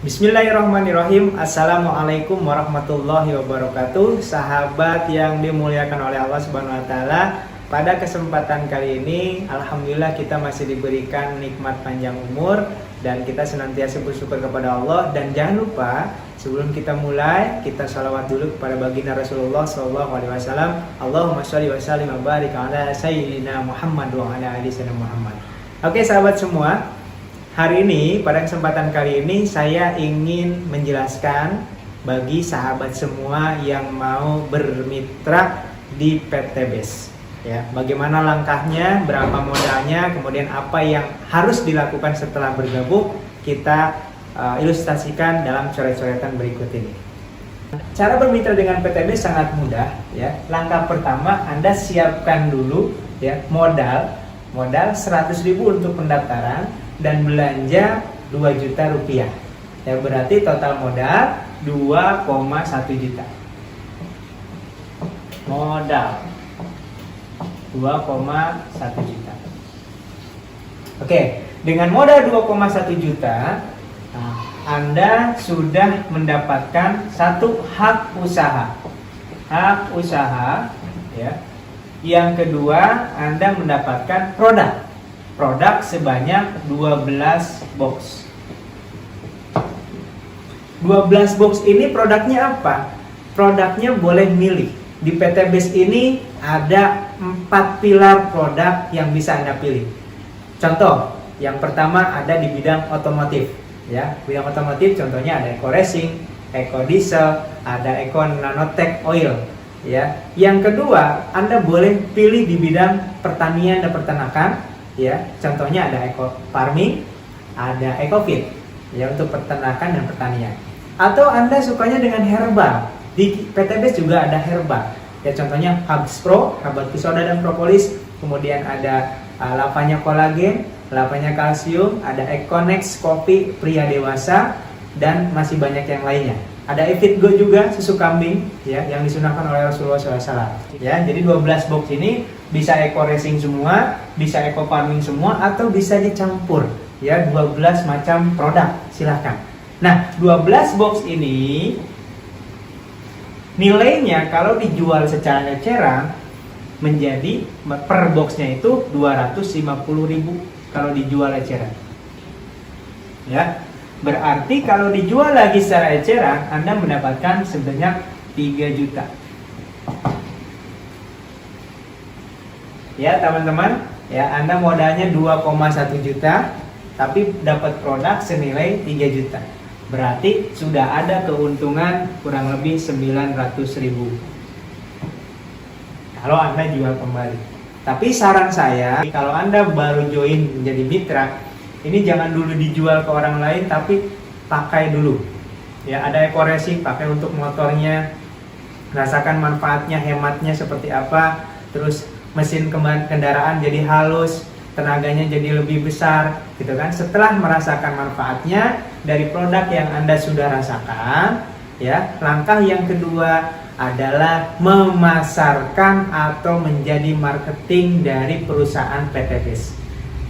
Bismillahirrahmanirrahim. Assalamualaikum warahmatullahi wabarakatuh. Sahabat yang dimuliakan oleh Allah Subhanahu wa taala, pada kesempatan kali ini alhamdulillah kita masih diberikan nikmat panjang umur dan kita senantiasa bersyukur kepada Allah. Dan jangan lupa sebelum kita mulai, kita sholawat dulu kepada baginda Rasulullah SAW. Allahumma sholli wa sallim wa barik ala sayyidina Muhammad wa ala ali sayyidina Muhammad. Oke sahabat semua, hari ini, pada kesempatan kali ini saya ingin menjelaskan bagi sahabat semua yang mau bermitra di PT BES. Ya, bagaimana langkahnya, berapa modalnya, kemudian apa yang harus dilakukan setelah bergabung, kita ilustrasikan dalam coret-coretan berikut ini. Cara bermitra dengan PT BES sangat mudah. Ya. Langkah pertama, Anda siapkan dulu ya modal 100.000 untuk pendaftaran dan belanja 2 juta rupiah. Ya, berarti total modal 2,1 juta. Modal 2,1 juta. Oke, dengan modal 2,1 juta, Anda sudah mendapatkan satu hak usaha. Hak usaha, ya. Yang kedua, Anda mendapatkan produk sebanyak 12 box. 12 box ini produknya apa? Produknya boleh milih. Di PT BES ini ada 4 pilar produk yang bisa Anda pilih. Contoh, yang pertama ada di bidang otomotif. Ya, bidang otomotif contohnya ada Eco Racing, Eco Diesel, ada Eco Nanotech Oil. Ya, yang kedua, Anda boleh pilih di bidang pertanian dan peternakan. Ya, contohnya ada Eco Farming, ada Eco Feed, ya untuk peternakan dan pertanian. Atau Anda sukanya dengan herbal, di PT BES juga ada herbal. Ya, contohnya Habs Pro, habatus soda dan propolis, kemudian ada lavanya kolagen, lavanya kalsium, ada Econex kopi pria dewasa, dan masih banyak yang lainnya. Ada Efit Go juga, susu kambing ya yang disunahkan oleh Rasulullah SAW. Ya, jadi 12 box ini bisa Eco Racing semua, bisa Eco Farming semua, atau bisa dicampur ya 12 macam produk, silahkan. Nah, 12 box ini nilainya kalau dijual secara eceran menjadi per boxnya itu 250.000 kalau dijual eceran. Ya. Berarti kalau dijual lagi secara eceran, Anda mendapatkan sebanyak 3 juta. Ya teman-teman, ya Anda modalnya 2,1 juta, tapi dapat produk senilai 3 juta. Berarti sudah ada keuntungan kurang lebih 900.000. Kalau Anda jual kembali. Tapi saran saya, kalau Anda baru join menjadi mitra, ini jangan dulu dijual ke orang lain, tapi pakai dulu. Ya, ada Eco Racing, pakai untuk motornya, rasakan manfaatnya, hematnya seperti apa. Terus mesin kendaraan jadi halus, tenaganya jadi lebih besar, gitu kan? Setelah merasakan manfaatnya dari produk yang Anda sudah rasakan, ya, langkah yang kedua adalah memasarkan atau menjadi marketing dari perusahaan PT BES.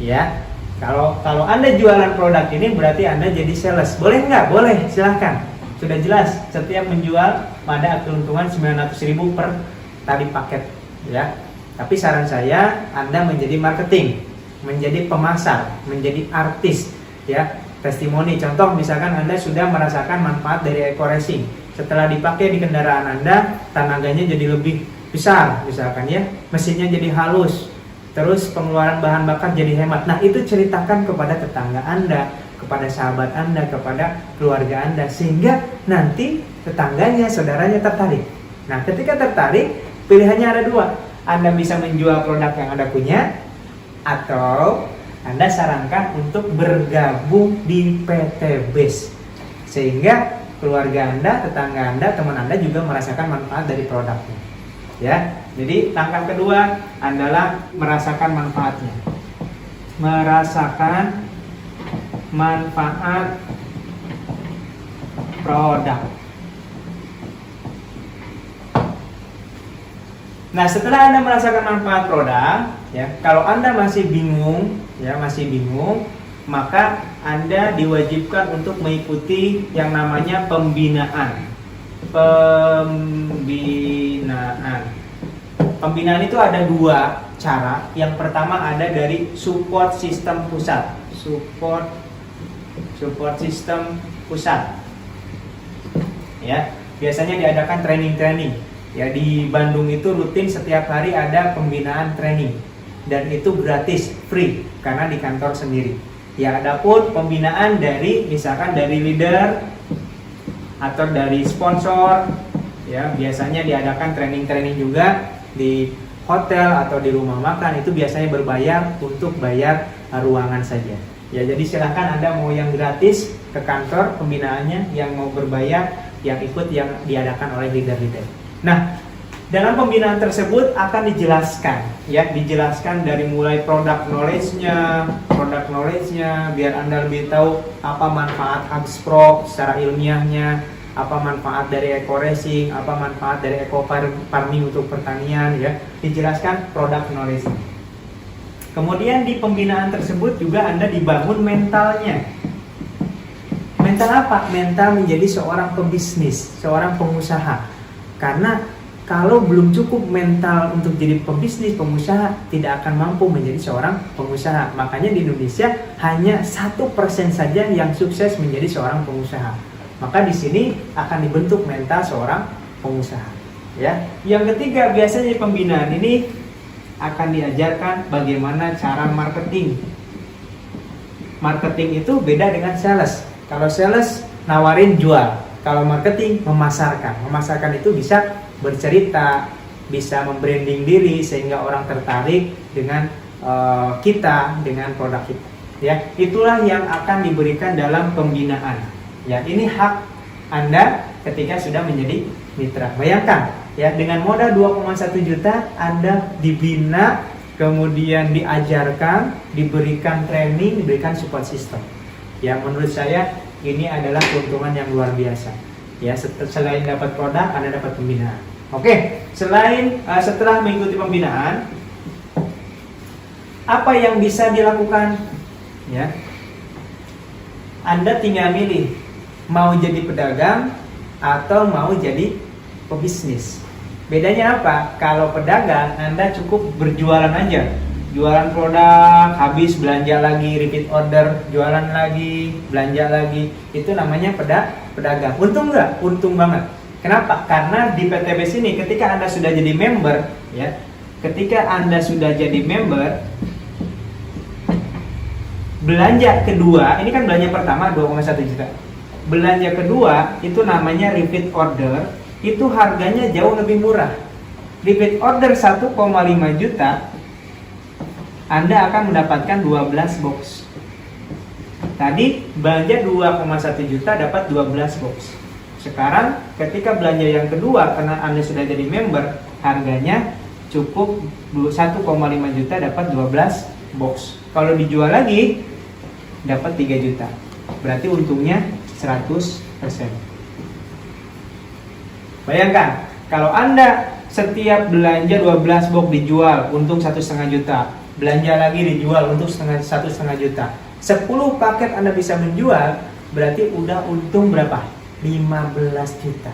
Ya. Kalau Anda jualan produk ini berarti Anda jadi sales. Boleh nggak? Boleh, silahkan. Sudah jelas, setiap menjual ada keuntungan 900.000 per tali paket, ya. Tapi saran saya Anda menjadi marketing, menjadi pemasar, menjadi artis, ya. Testimoni, contoh misalkan Anda sudah merasakan manfaat dari Eco Racing. Setelah dipakai di kendaraan Anda, tenaganya jadi lebih besar, misalkan ya. Mesinnya jadi halus. Terus pengeluaran bahan bakar jadi hemat. Nah, itu ceritakan kepada tetangga Anda, kepada sahabat Anda, kepada keluarga Anda, sehingga nanti tetangganya, saudaranya tertarik. Nah, ketika tertarik, pilihannya ada 2. Anda bisa menjual produk yang Anda punya, atau Anda sarankan untuk bergabung di PT BES, sehingga keluarga Anda, tetangga Anda, teman Anda juga merasakan manfaat dari produknya. Ya, jadi langkah kedua adalah merasakan manfaatnya. Merasakan manfaat produk. Nah, setelah Anda merasakan manfaat produk, ya, kalau Anda masih bingung, maka Anda diwajibkan untuk mengikuti yang namanya pembinaan. Pembinaan itu ada dua cara. Yang pertama ada dari support sistem pusat. Support sistem pusat. Ya, biasanya diadakan training. Ya, di Bandung itu rutin setiap hari ada pembinaan training. Dan itu gratis, free, karena di kantor sendiri. Ya, adapun pembinaan dari misalkan dari leader atau dari sponsor, ya biasanya diadakan training juga di hotel atau di rumah makan, itu biasanya berbayar untuk bayar ruangan saja. Ya, jadi silahkan Anda mau yang gratis ke kantor pembinaannya, yang mau berbayar yang ikut yang diadakan oleh leader-leader. Nah, dalam pembinaan tersebut akan dijelaskan dari mulai product knowledge-nya, biar Anda lebih tahu apa manfaat HubSpot secara ilmiahnya, apa manfaat dari eco racing, apa manfaat dari eco farming untuk pertanian, ya. Dijelaskan product knowledge. Kemudian di pembinaan tersebut juga Anda dibangun mentalnya. Mental apa? Mental menjadi seorang pebisnis, seorang pengusaha. Karena kalau belum cukup mental untuk jadi pebisnis, pengusaha, tidak akan mampu menjadi seorang pengusaha. Makanya di Indonesia hanya 1% saja yang sukses menjadi seorang pengusaha. Maka di sini akan dibentuk mental seorang pengusaha. Ya. Yang ketiga, biasanya di pembinaan ini akan diajarkan bagaimana cara marketing. Marketing itu beda dengan sales. Kalau sales nawarin jual, kalau marketing memasarkan. Memasarkan itu bisa bercerita, bisa membranding diri sehingga orang tertarik dengan kita, dengan produk kita. Ya, itulah yang akan diberikan dalam pembinaan. Ya, ini hak Anda ketika sudah menjadi mitra. Bayangkan, ya, dengan modal 2,1 juta Anda dibina, kemudian diajarkan, diberikan training, diberikan support system. Ya, menurut saya ini adalah keuntungan yang luar biasa. Ya, selain dapat produk, Anda dapat pembinaan. Oke, setelah mengikuti pembinaan, apa yang bisa dilakukan? Ya, Anda tinggal milih mau jadi pedagang atau mau jadi pebisnis. Bedanya apa? Kalau pedagang, Anda cukup berjualan aja. Jualan produk, habis belanja lagi, repeat order, jualan lagi, belanja lagi. Itu namanya pedagang. Untung nggak? Untung banget. Kenapa? Karena di PTBS ini ketika Anda sudah jadi member, ya, belanja kedua, ini kan belanja pertama 2,1 juta. Belanja kedua itu namanya repeat order, itu harganya jauh lebih murah. Repeat order 1,5 juta, Anda akan mendapatkan 12 box. Tadi belanja 2,1 juta dapat 12 box. Sekarang ketika belanja yang kedua, karena Anda sudah jadi member, harganya cukup 1,5 juta dapat 12 box. Kalau dijual lagi dapat 3 juta. Berarti untungnya 100%. Bayangkan, kalau Anda setiap belanja 12 box dijual, untung 1,5 juta. Belanja lagi dijual, untung 1,5 juta. 10 paket Anda bisa menjual, berarti udah untung berapa? 15 juta.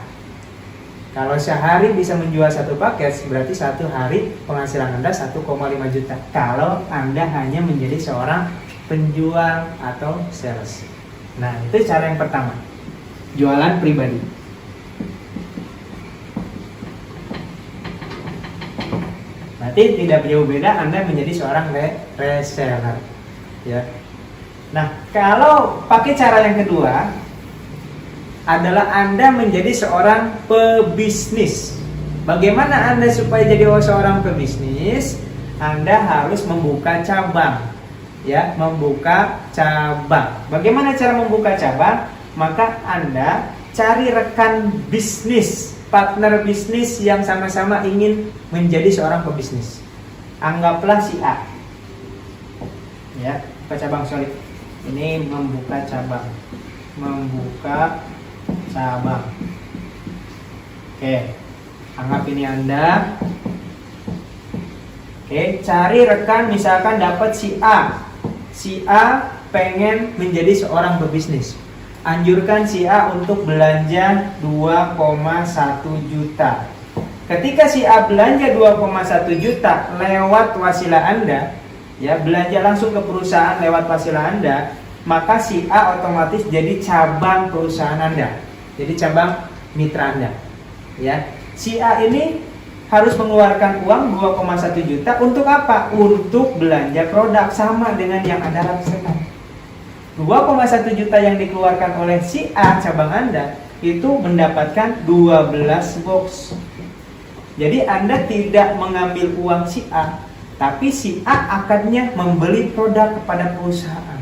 Kalau sehari bisa menjual 1 paket, berarti 1 hari penghasilan Anda 1,5 juta. Kalau Anda hanya menjadi seorang penjual atau sales. Nah, itu cara yang pertama. Jualan pribadi. Berarti tidak jauh beda Anda menjadi seorang reseller. Ya. Nah, kalau pakai cara yang kedua adalah Anda menjadi seorang pebisnis. Bagaimana Anda supaya jadi seorang pebisnis? Anda harus membuka cabang. Ya, membuka cabang. Bagaimana cara membuka cabang? Maka Anda cari rekan bisnis, partner bisnis yang sama-sama ingin menjadi seorang pebisnis. Anggaplah si A. Ya, buka cabang, sorry. Ini membuka cabang. Membuka cabang. Oke, anggap ini Anda. Oke, cari rekan, misalkan dapat si A. Si A pengen menjadi seorang pebisnis. Anjurkan si A untuk belanja 2,1 juta. Ketika si A belanja 2,1 juta lewat wasilah Anda, ya, belanja langsung ke perusahaan lewat wasilah Anda, maka si A otomatis jadi cabang perusahaan Anda. Jadi cabang mitra Anda. Ya. Si A ini harus mengeluarkan uang 2,1 juta untuk apa? Untuk belanja produk, sama dengan yang Anda rasakan. 2,1 juta yang dikeluarkan oleh si A cabang Anda itu mendapatkan 12 box. Jadi Anda tidak mengambil uang si A, tapi si A akannya membeli produk kepada perusahaan.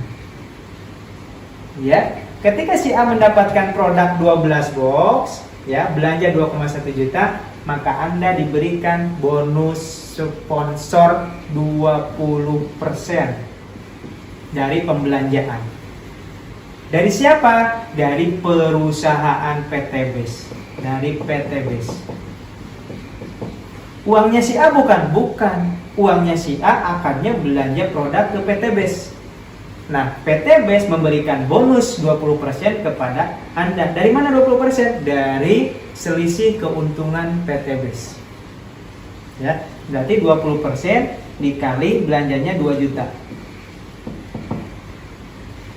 Ya, ketika si A mendapatkan produk 12 box, ya, belanja 2,1 juta, maka Anda diberikan bonus sponsor 20% dari pembelanjaan. Dari siapa? Dari perusahaan PT BES. Dari PT BES. Uangnya si A bukan? Bukan. Uangnya si A akannya belanja produk ke PT BES. Nah, PT BES memberikan bonus 20% kepada Anda. Dari mana 20%? Dari selisih keuntungan PT BES. Ya, berarti 20% dikali belanjanya 2 juta.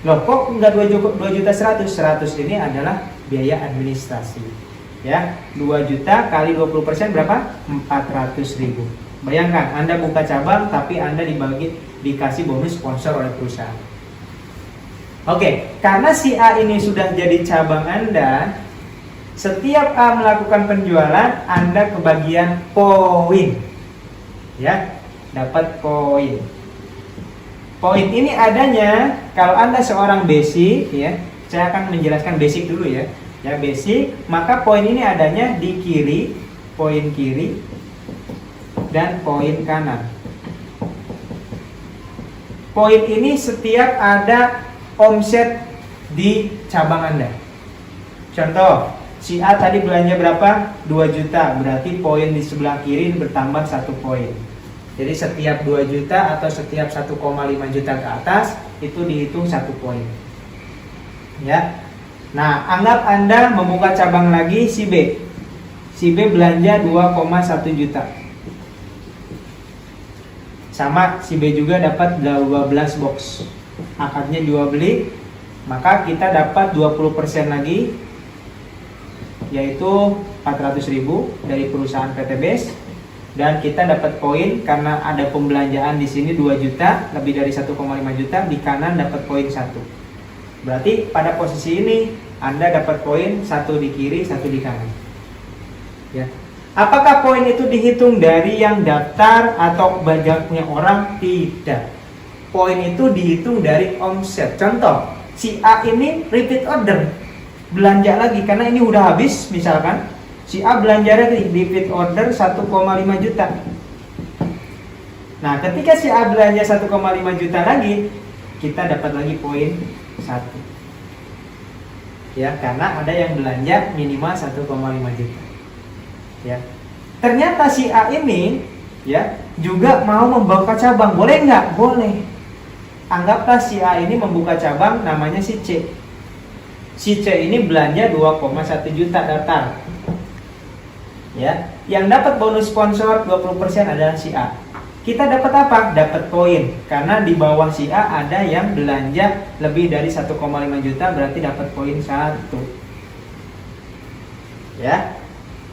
Loh, kok enggak 2 juta 100? 100 ini adalah biaya administrasi. Ya, 2 juta kali 20% berapa? 400.000. Bayangkan, Anda buka cabang tapi Anda dikasih bonus sponsor oleh perusahaan. Oke, karena si A ini sudah jadi cabang Anda, setiap A melakukan penjualan, Anda kebagian poin. Ya, dapat poin. Poin ini adanya kalau Anda seorang basic, ya. Saya akan menjelaskan basic dulu ya. Ya, basic, maka poin ini adanya di kiri, poin kiri dan poin kanan. Poin ini setiap ada omset di cabang Anda. Contoh, si A tadi belanja berapa? 2 juta, berarti poin di sebelah kiri bertambah 1 poin. Jadi setiap 2 juta atau setiap 1,5 juta ke atas itu dihitung 1 poin. Ya. Nah, anggap Anda membuka cabang lagi si B. Si B belanja 2,1 juta. Sama, si B juga dapat 12 box. Akadnya jual beli, maka kita dapat 20% lagi, yaitu 400.000 dari perusahaan PT BES. Dan kita dapat poin karena ada pembelanjaan di sini 2 juta, lebih dari 1,5 juta, di kanan dapat poin 1. Berarti pada posisi ini Anda dapat poin 1 di kiri, 1 di kanan. Ya. Apakah poin itu dihitung dari yang daftar atau banyaknya orang? Tidak. Poin itu dihitung dari omset. Contoh, si A ini repeat order, belanja lagi karena ini udah habis misalkan. Si A belanja lagi, repeat order 1,5 juta. Nah, ketika si A belanja 1,5 juta lagi, kita dapat lagi poin 1. Ya, karena ada yang belanja minimal 1,5 juta. Ya. Ternyata si A ini, ya, juga mau membuka cabang. Boleh nggak? Boleh. Anggaplah si A ini membuka cabang namanya si C. Si C ini belanja 2,1 juta daftar. Ya, yang dapat bonus sponsor 20% adalah si A. Kita dapat apa? Dapat poin. Karena di bawah si A ada yang belanja lebih dari 1,5 juta, berarti dapat poin 1. Ya.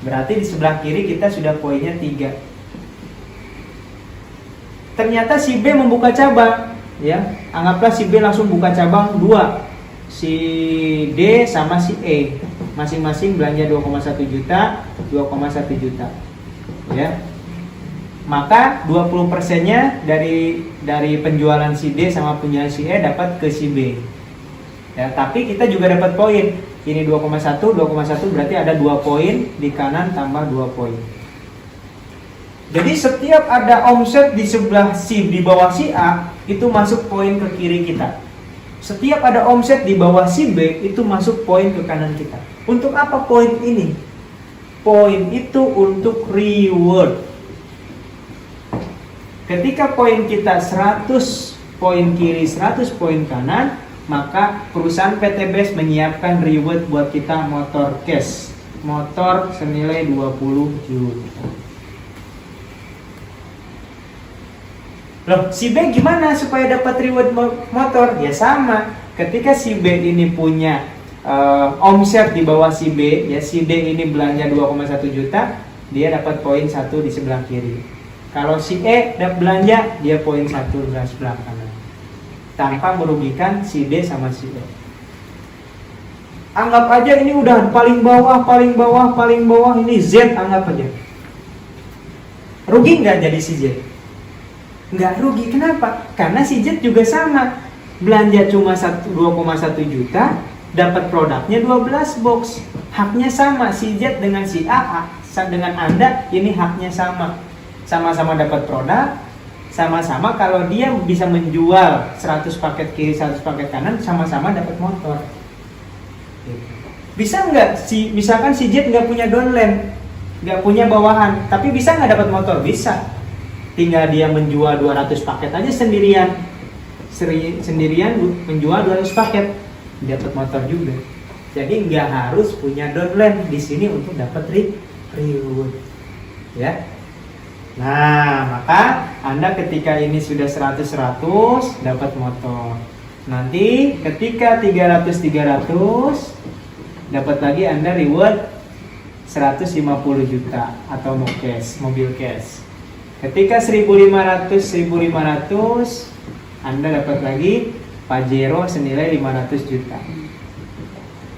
Berarti di sebelah kiri kita sudah poinnya 3. Ternyata si B membuka cabang, ya. Anggaplah si B langsung buka cabang 2. Si D sama si E masing-masing belanja 2,1 juta, 2,1 juta. Ya. Maka 20%-nya dari penjualan si D sama penjualan si E dapat ke si B. Ya, tapi kita juga dapat poin. Ini 2,1 berarti ada 2 poin, di kanan tambah 2 poin. Jadi setiap ada omset di sebelah di bawah si A, itu masuk poin ke kiri kita. Setiap ada omset di bawah si B, itu masuk poin ke kanan kita. Untuk apa poin ini? Poin itu untuk reward. Ketika poin kita 100 poin kiri, 100 poin kanan, maka perusahaan PT BES menyiapkan reward buat kita motor cash. Motor senilai 20 juta. Loh, si B gimana supaya dapat reward motor? Ya sama, ketika si B ini punya omset di bawah si B, ya si D ini belanja 2,1 juta, dia dapat poin 1 di sebelah kiri. Kalau si E dapat belanja, dia poin 1 di sebelah kanan, tanpa merugikan si D sama si E. Anggap aja ini udah paling bawah, ini Z, anggap aja. Rugi nggak jadi si Z? Nggak rugi, kenapa? Karena si Z juga sama, belanja cuma 2,1 juta, dapat produknya 12 box. Haknya sama, si Z dengan si A, dengan Anda, ini haknya sama. Sama-sama dapat produk, sama-sama kalau dia bisa menjual 100 paket kiri, 100 paket kanan, sama-sama dapat motor. Bisa nggak misalkan si Jet nggak punya downline, nggak punya bawahan, tapi bisa nggak dapat motor? Bisa. Tinggal dia menjual 200 paket aja sendirian menjual 200 paket, dapat motor juga. Jadi nggak harus punya downline di sini untuk dapat reward, ya. Nah, maka Anda ketika ini sudah 100 dapat motor. Nanti ketika 300 dapat lagi Anda reward 150 juta atau mobil cash. Ketika 1500 Anda dapat lagi Pajero senilai 500 juta.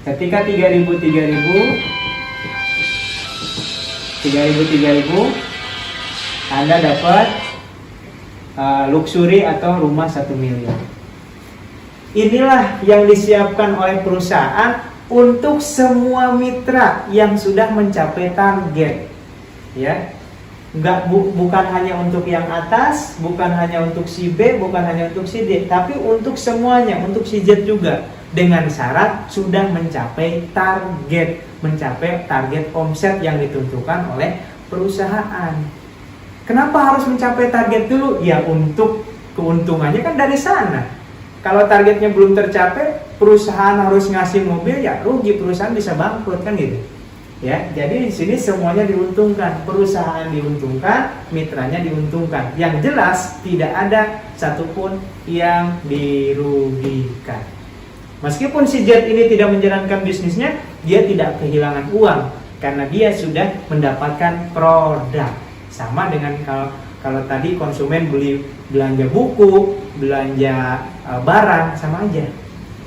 Ketika 3000 Anda dapat luxury atau rumah 1 miliar. Inilah yang disiapkan oleh perusahaan untuk semua mitra yang sudah mencapai target, ya. Bukan hanya untuk yang atas, bukan hanya untuk si B, bukan hanya untuk si D, tapi untuk semuanya, untuk si Z juga, dengan syarat sudah mencapai target omset yang ditentukan oleh perusahaan. Kenapa harus mencapai target dulu? Ya untuk keuntungannya kan dari sana. Kalau targetnya belum tercapai, perusahaan harus ngasih mobil, ya rugi, perusahaan bisa bangkrut kan gitu. Ya, jadi di sini semuanya diuntungkan, perusahaan diuntungkan, mitranya diuntungkan. Yang jelas tidak ada satupun yang dirugikan. Meskipun si Jet ini tidak menjalankan bisnisnya, dia tidak kehilangan uang karena dia sudah mendapatkan produk. Sama dengan kalau tadi konsumen belanja buku, belanja barang, sama aja,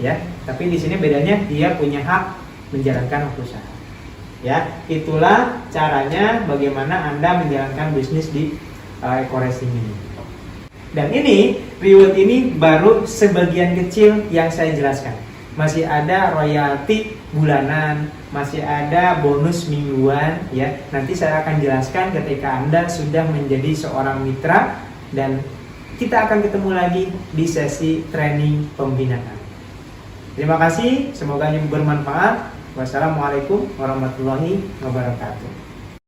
ya. Tapi di sini bedanya dia punya hak menjalankan usaha. Ya, itulah caranya bagaimana Anda menjalankan bisnis di Eco-Racing ini. Dan ini reward ini baru sebagian kecil yang saya jelaskan. Masih ada royalti bulanan, masih ada bonus mingguan, ya. Nanti saya akan jelaskan ketika Anda sudah menjadi seorang mitra, dan kita akan ketemu lagi di sesi training pembinaan. Terima kasih, semoga ini bermanfaat. Wassalamualaikum warahmatullahi wabarakatuh.